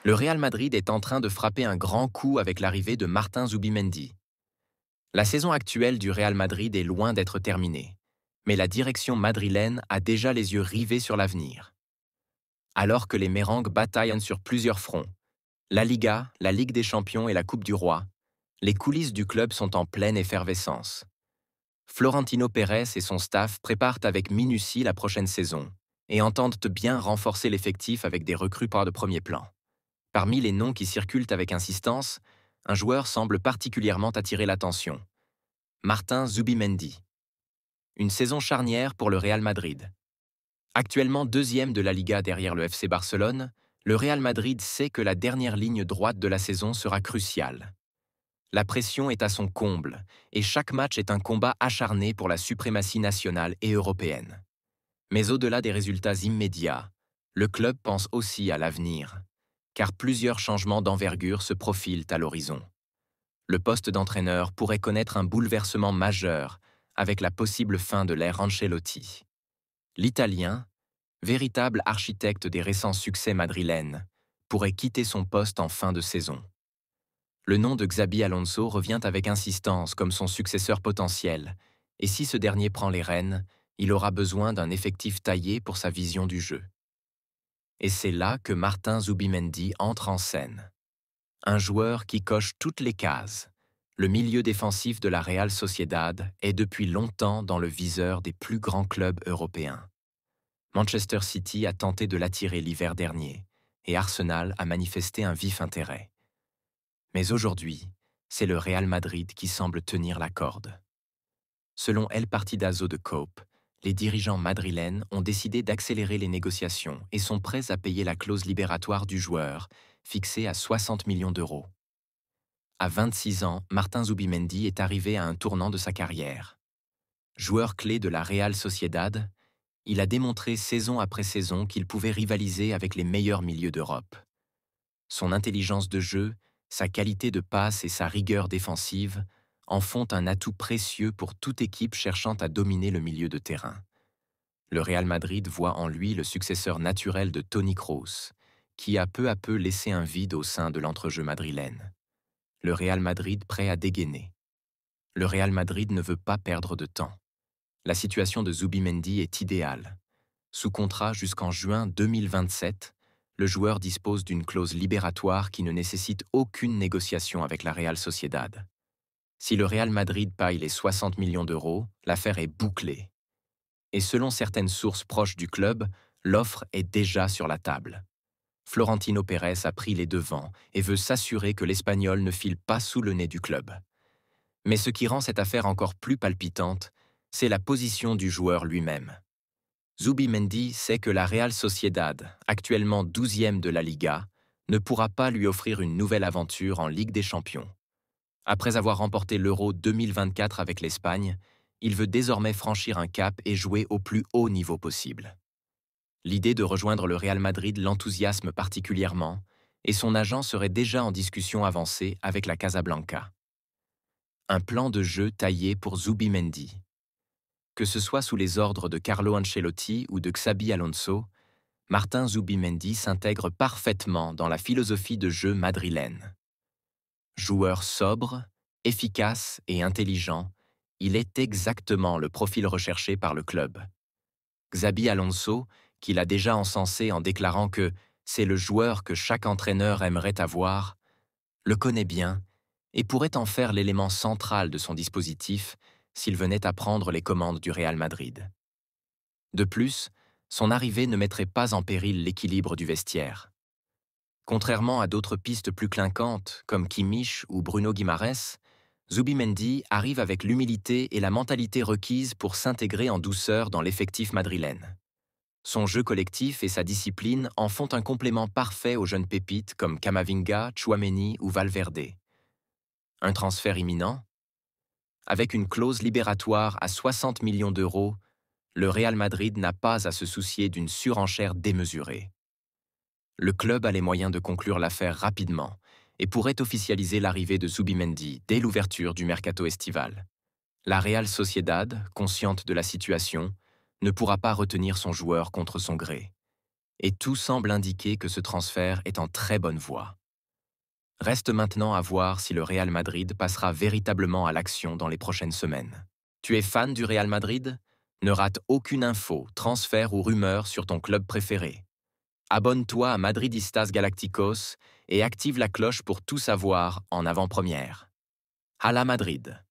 Le Real Madrid est en train de frapper un grand coup avec l'arrivée de Martin Zubimendi. La saison actuelle du Real Madrid est loin d'être terminée, mais la direction madrilène a déjà les yeux rivés sur l'avenir. Alors que les Merengues bataillent sur plusieurs fronts, la Liga, la Ligue des Champions et la Coupe du Roi, les coulisses du club sont en pleine effervescence. Florentino Pérez et son staff préparent avec minutie la prochaine saison et entendent bien renforcer l'effectif avec des recrues de premier plan. Parmi les noms qui circulent avec insistance, un joueur semble particulièrement attirer l'attention. Martin Zubimendi. Une saison charnière pour le Real Madrid. Actuellement deuxième de la Liga derrière le FC Barcelone, le Real Madrid sait que la dernière ligne droite de la saison sera cruciale. La pression est à son comble et chaque match est un combat acharné pour la suprématie nationale et européenne. Mais au-delà des résultats immédiats, le club pense aussi à l'avenir, car plusieurs changements d'envergure se profilent à l'horizon. Le poste d'entraîneur pourrait connaître un bouleversement majeur avec la possible fin de l'ère Ancelotti. L'Italien, véritable architecte des récents succès madrilènes, pourrait quitter son poste en fin de saison. Le nom de Xabi Alonso revient avec insistance comme son successeur potentiel, et si ce dernier prend les rênes, il aura besoin d'un effectif taillé pour sa vision du jeu. Et c'est là que Martin Zubimendi entre en scène. Un joueur qui coche toutes les cases. Le milieu défensif de la Real Sociedad est depuis longtemps dans le viseur des plus grands clubs européens. Manchester City a tenté de l'attirer l'hiver dernier, et Arsenal a manifesté un vif intérêt. Mais aujourd'hui, c'est le Real Madrid qui semble tenir la corde. Selon El Partidazo de Cope, les dirigeants madrilènes ont décidé d'accélérer les négociations et sont prêts à payer la clause libératoire du joueur, fixée à 60 millions d'euros. À 26 ans, Martin Zubimendi est arrivé à un tournant de sa carrière. Joueur clé de la Real Sociedad, il a démontré saison après saison qu'il pouvait rivaliser avec les meilleurs milieux d'Europe. Son intelligence de jeu, sa qualité de passe et sa rigueur défensive en font un atout précieux pour toute équipe cherchant à dominer le milieu de terrain. Le Real Madrid voit en lui le successeur naturel de Toni Kroos, qui a peu à peu laissé un vide au sein de l'entrejeu madrilène. Le Real Madrid prêt à dégainer. Le Real Madrid ne veut pas perdre de temps. La situation de Zubimendi est idéale. Sous contrat jusqu'en juin 2027, le joueur dispose d'une clause libératoire qui ne nécessite aucune négociation avec la Real Sociedad. Si le Real Madrid paye les 60 millions d'euros, l'affaire est bouclée. Et selon certaines sources proches du club, l'offre est déjà sur la table. Florentino Pérez a pris les devants et veut s'assurer que l'Espagnol ne file pas sous le nez du club. Mais ce qui rend cette affaire encore plus palpitante, c'est la position du joueur lui-même. Zubimendi sait que la Real Sociedad, actuellement 12e de la Liga, ne pourra pas lui offrir une nouvelle aventure en Ligue des Champions. Après avoir remporté l'Euro 2024 avec l'Espagne, il veut désormais franchir un cap et jouer au plus haut niveau possible. L'idée de rejoindre le Real Madrid l'enthousiasme particulièrement, et son agent serait déjà en discussion avancée avec la Casablanca. Un plan de jeu taillé pour Zubimendi. Que ce soit sous les ordres de Carlo Ancelotti ou de Xabi Alonso, Martin Zubimendi s'intègre parfaitement dans la philosophie de jeu madrilène. Joueur sobre, efficace et intelligent, il est exactement le profil recherché par le club. Xabi Alonso, qui l'a déjà encensé en déclarant que c'est le joueur que chaque entraîneur aimerait avoir, le connaît bien et pourrait en faire l'élément central de son dispositif s'il venait à prendre les commandes du Real Madrid. De plus, son arrivée ne mettrait pas en péril l'équilibre du vestiaire. Contrairement à d'autres pistes plus clinquantes, comme Kimmich ou Bruno Guimaraes, Zubimendi arrive avec l'humilité et la mentalité requises pour s'intégrer en douceur dans l'effectif madrilène. Son jeu collectif et sa discipline en font un complément parfait aux jeunes pépites comme Camavinga, Tchouaméni ou Valverde. Un transfert imminent? Avec une clause libératoire à 60 millions d'euros, le Real Madrid n'a pas à se soucier d'une surenchère démesurée. Le club a les moyens de conclure l'affaire rapidement et pourrait officialiser l'arrivée de Zubimendi dès l'ouverture du mercato estival. La Real Sociedad, consciente de la situation, ne pourra pas retenir son joueur contre son gré. et tout semble indiquer que ce transfert est en très bonne voie. Reste maintenant à voir si le Real Madrid passera véritablement à l'action dans les prochaines semaines. Tu es fan du Real Madrid? Ne rate aucune info, transfert ou rumeur sur ton club préféré. Abonne-toi à Madridistas Galacticos et active la cloche pour tout savoir en avant-première. Hala Madrid!